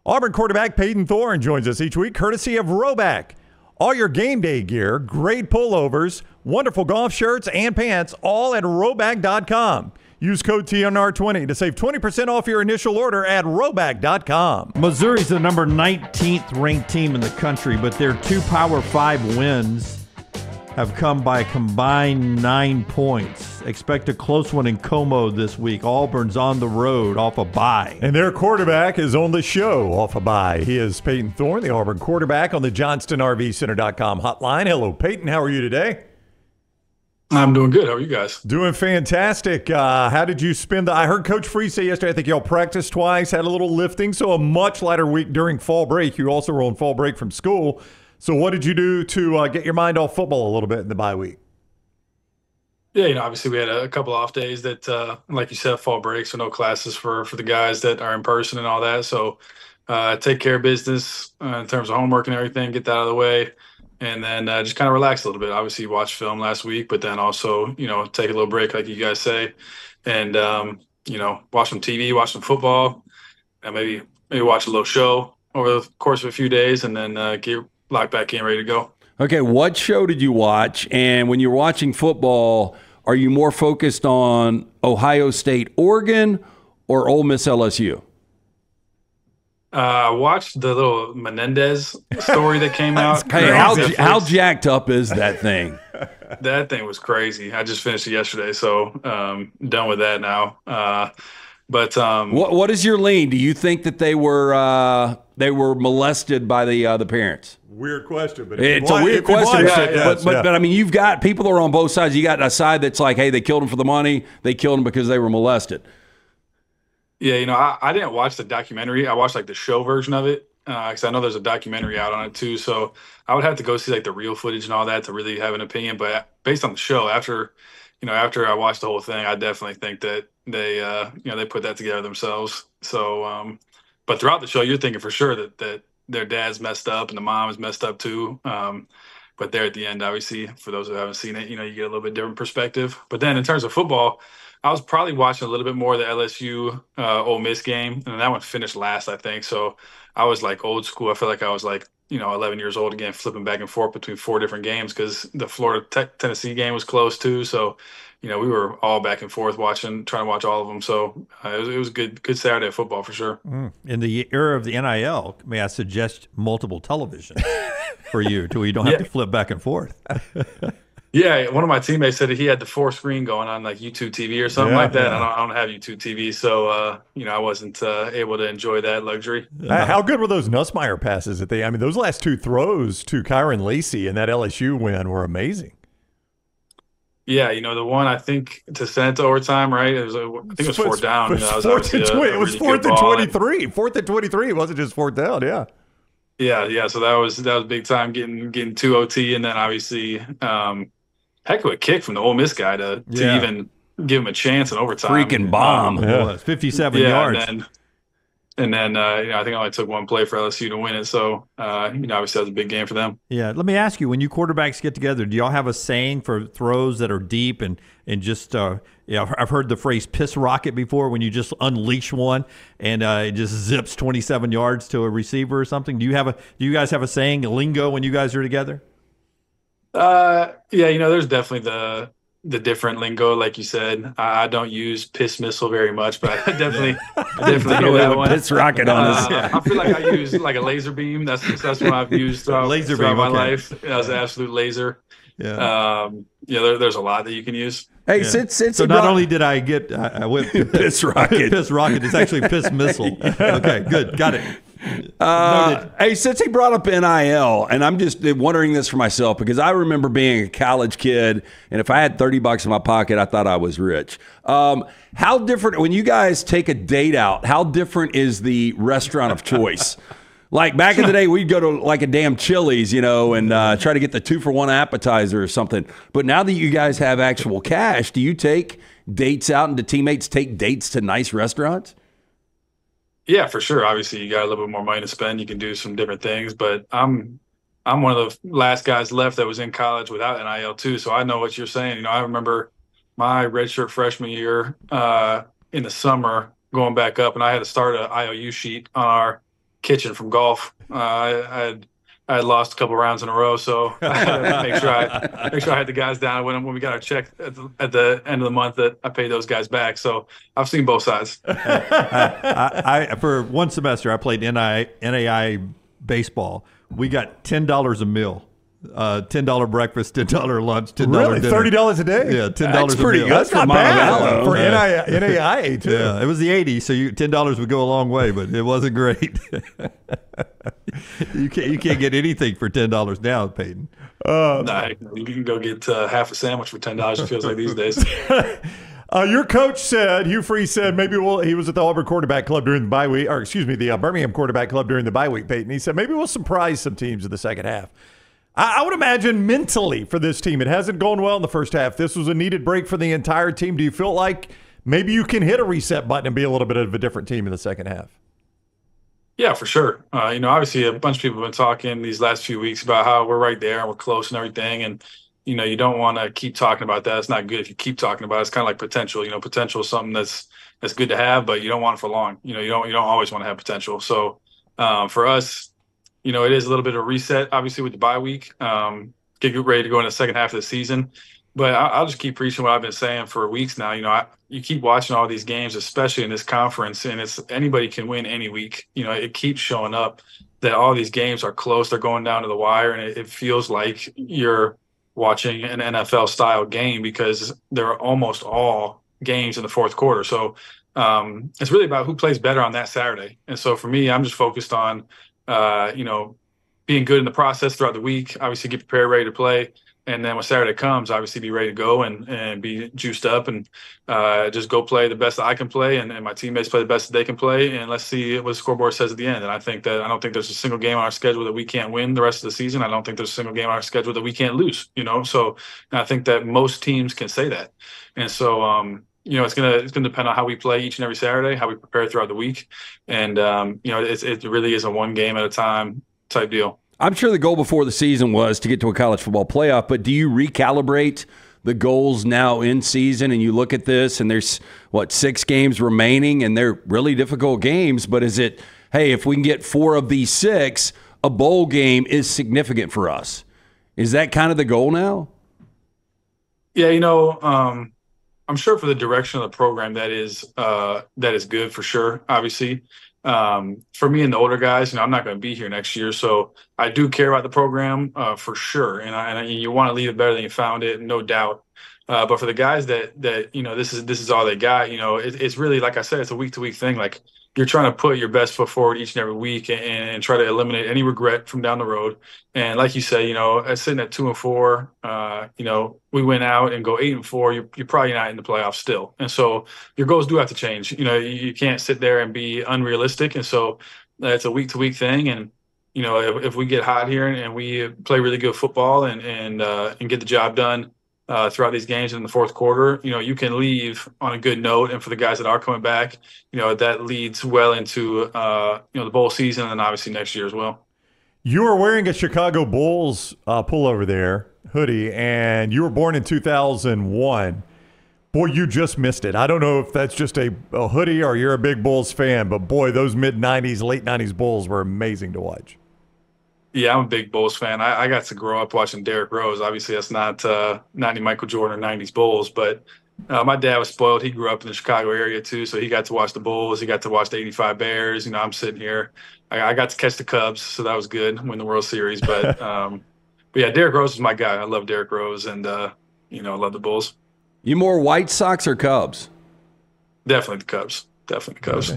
Auburn quarterback Payton Thorne joins us each week, courtesy of Roback. All your game day gear, great pullovers, wonderful golf shirts and pants, all at Roback.com. Use code TNR20 to save 20% off your initial order at Roback.com. Missouri's the number 19th ranked team in the country, but their 2 Power 5 wins have come by a combined 9 points. Expect a close one in Como this week. Auburn's on the road off a bye. And their quarterback is on the show off a bye. He is Payton Thorne, the Auburn quarterback, on the JohnstonRVCenter.com hotline. Hello, Payton. How are you today? I'm doing good. How are you guys? Doing fantastic. How did you spend I heard Coach Free say yesterday, I think y'all practiced twice, had a little lifting, so a much lighter week during fall break. You also were on fall break from school. So what did you do to get your mind off football a little bit in the bye week? Yeah, obviously we had a couple off days that, like you said, fall break, so no classes for the guys that are in person and all that. So take care of business in terms of homework and everything, get that out of the way, and then just kind of relax a little bit. Obviously watch film last week, but then also, take a little break like you guys say, and, watch some TV, watch some football, and maybe watch a little show over the course of a few days, and then get locked back in, ready to go. Okay, what show did you watch? And when you're watching football, are you more focused on Ohio State, Oregon, or Ole Miss, LSU? I watched the little Menendez story that came out. Hey, how jacked up is that thing? That thing was crazy. I just finished it yesterday, so done with that now. But what is your lean? Do you think that they were molested by the parents? Weird question, but it's a weird question. But I mean, you've got people that are on both sides. You got a side that's like, hey, they killed him for the money. They killed him because they were molested. Yeah, I didn't watch the documentary. I watched like the show version of it because I know there's a documentary out on it too. So I would have to go see like the real footage and all that to really have an opinion. But based on the show, after I watched the whole thing, I definitely think that they put that together themselves. So, but throughout the show, you're thinking for sure that their dad's messed up and the mom is messed up too. But there at the end, obviously, for those who haven't seen it, you get a little bit different perspective. But then in terms of football, I was probably watching a little bit more of the LSU Ole Miss game, and that one finished last, I think. So I was like old school. I feel like I was like 11 years old again, flipping back and forth between 4 different games because the Florida Tennessee game was close too. So we were all back and forth trying to watch all of them. So it was good Saturday of football for sure. In the era of the NIL, may I suggest multiple television for you to where you don't have to flip back and forth? Yeah, one of my teammates said that he had the 4-screen going on like YouTube TV or something like that. Yeah. I don't have YouTube TV, so I wasn't able to enjoy that luxury. How good were those Nussmeier passes that those last 2 throws to Kyron Lacey and that LSU win were amazing. Yeah, the one I think to send it to overtime, right? I think it was 4th down. It was 4th and 23. 4th and 23. It wasn't just 4th down. Yeah. Yeah. So that was big time getting 2 OT, and then obviously, heck of a kick from the Ole Miss guy to even give him a chance in overtime. Freaking bomb. 57 yards. And then I think it only took 1 play for LSU to win it. So, obviously that was a big game for them. Yeah. Let me ask you, when you quarterbacks get together, do y'all have a saying for throws that are deep and just I've heard the phrase piss rocket before, when you just unleash one and it just zips 27 yards to a receiver or something. Do you guys have a saying, a lingo, when you guys are together? There's definitely the different lingo, like you said. I don't use piss missile very much, but I definitely hear that one. Piss rocket on us. I feel like I use like a laser beam. That's what I've used throughout my life. As an absolute laser. Yeah. There's a lot that you can use. Hey, since so not only did I get I went piss rocket. Piss rocket. It's actually piss missile. Okay, good, got it. Hey, since he brought up NIL, and I'm just wondering this for myself because I remember being a college kid, and if I had $30 in my pocket, I thought I was rich. How different, when you guys take a date out, how different is the restaurant of choice? Like back in the day, we'd go to like a damn Chili's, and try to get the 2-for-1 appetizer or something. But now that you guys have actual cash, do you take dates out, and do teammates take dates to nice restaurants? Yeah, for sure. Obviously, you got a little bit more money to spend. You can do some different things, but I'm one of the last guys left that was in college without NIL too. So I know what you're saying. I remember my redshirt freshman year in the summer going back up, and I had to start an IOU sheet on our Kitchen from golf. I had lost a couple rounds in a row, so I had to make sure I had the guys down when we got our check at the end of the month that I paid those guys back. So I've seen both sides. I for one semester I played NAI baseball. We got $10 a meal. $10 breakfast, $10 lunch, $10 really? dinner. $30 a day? Yeah, $10 That's a pretty meal. good That's for not bad Montevallo. for NAIA too. Yeah, it was the 80s, so $10 would go a long way, but it wasn't great. You can't get anything for $10 now, Payton. Nah, you can go get half a sandwich for $10. It feels like these days. Your coach said, Hugh Freeze said, he was at the Auburn quarterback club during the bye week, or excuse me, the Birmingham quarterback club during the bye week, Payton. He said, maybe we'll surprise some teams in the second half. I would imagine mentally for this team, it hasn't gone well in the first half. This was a needed break for the entire team. Do you feel like maybe you can hit a reset button and be a little bit of a different team in the second half? Yeah, for sure. Obviously a bunch of people have been talking these last few weeks about how we're right there and we're close and everything. And, you don't want to keep talking about that. It's not good if you keep talking about it. It's kind of like potential. Potential is something that's good to have, but you don't want it for long. You don't always want to have potential. So for us, it is a little bit of a reset, obviously, with the bye week. Get ready to go into the second half of the season. But I'll just keep preaching what I've been saying for weeks now. You keep watching all these games, especially in this conference, and it's anybody can win any week. It keeps showing up that all these games are close. They're going down to the wire, and it feels like you're watching an NFL-style game because they're almost all games in the fourth quarter. So it's really about who plays better on that Saturday. And so for me, I'm just focused on being good in the process throughout the week, obviously get prepared, ready to play. And then when Saturday comes, obviously be ready to go and be juiced up and just go play the best that I can play and my teammates play the best that they can play. And let's see what the scoreboard says at the end. And I don't think there's a single game on our schedule that we can't win the rest of the season. I don't think there's a single game on our schedule that we can't lose, So I think that most teams can say that. And so, it's gonna depend on how we play each and every Saturday, how we prepare throughout the week. And, it really is a one game at a time type deal. I'm sure the goal before the season was to get to a college football playoff, but do you recalibrate the goals now in season and you look at this and there's, 6 games remaining and they're really difficult games, but is it, hey, if we can get 4 of these 6, a bowl game is significant for us? Is that kind of the goal now? Yeah, I'm sure for the direction of the program that is good for sure, obviously. For me and the older guys, I'm not going to be here next year, so I do care about the program for sure. And you want to leave it better than you found it, no doubt. But for the guys that this is all they got. It's really, like I said, it's a week to week thing. Like you're trying to put your best foot forward each and every week and try to eliminate any regret from down the road. And like you say, sitting at 2-4, we went out and go 8-4, you're probably not in the playoffs still. And so your goals do have to change. You can't sit there and be unrealistic. And so it's a week to week thing. And, if we get hot here and we play really good football and get the job done throughout these games in the fourth quarter, you can leave on a good note. And for the guys that are coming back, that leads well into, the bowl season and obviously next year as well. You were wearing a Chicago Bulls pullover there, hoodie, and you were born in 2001. Boy, you just missed it. I don't know if that's just a hoodie or you're a big Bulls fan, but boy, those mid-'90s, late-'90s Bulls were amazing to watch. Yeah, I'm a big Bulls fan. I got to grow up watching Derrick Rose. Obviously, that's not any Michael Jordan or 90s Bulls, but my dad was spoiled. He grew up in the Chicago area too, so he got to watch the Bulls. He got to watch the 85 Bears. I'm sitting here. I got to catch the Cubs, so that was good, win the World Series. But, but yeah, Derrick Rose is my guy. I love Derrick Rose, and, I love the Bulls. You more White Sox or Cubs? Definitely the Cubs.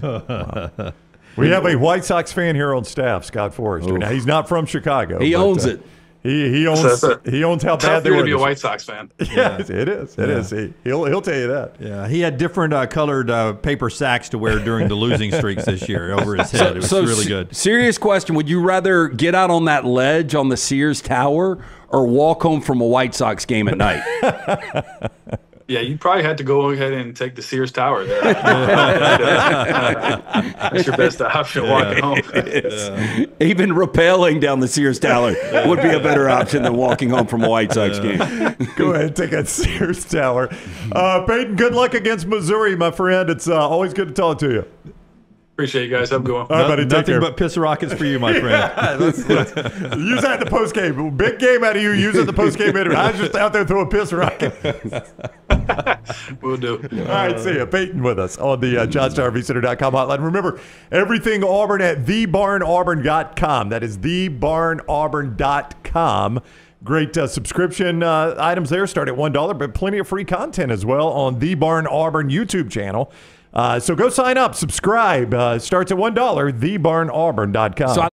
Wow. We have a White Sox fan here on staff, Scott Forrester. Oof. Now, he's not from Chicago. He owns it. He owns how bad they were. To be a White Sox fan. Yeah, it is. It is. He'll tell you that. Yeah, he had different colored paper sacks to wear during the losing streaks this year over his head. It was really good. Serious question: would you rather get out on that ledge on the Sears Tower or walk home from a White Sox game at night? Yeah, you probably had to go ahead and take the Sears Tower there. That's your best option walking home. Even rappelling down the Sears Tower would be a better option than walking home from a White Sox game. Go ahead and take that Sears Tower. Payton, good luck against Missouri, my friend. It's always good to talk to you. Appreciate you guys. Have a good one. All right, buddy, take Nothing care. but piss rockets for you, my friend. Use that in the post game. Big game out of you. Use it in the post game interview. I was just out there throwing piss rocket. We'll do. All right, see ya. Payton with us on the JohnStarRVCenter.com hotline. Remember, everything Auburn at thebarnauburn.com. That is thebarnauburn.com. Great subscription items there. Start at $1, but plenty of free content as well on the Barn Auburn YouTube channel. So go sign up, subscribe. Starts at $1, thebarnauburn.com.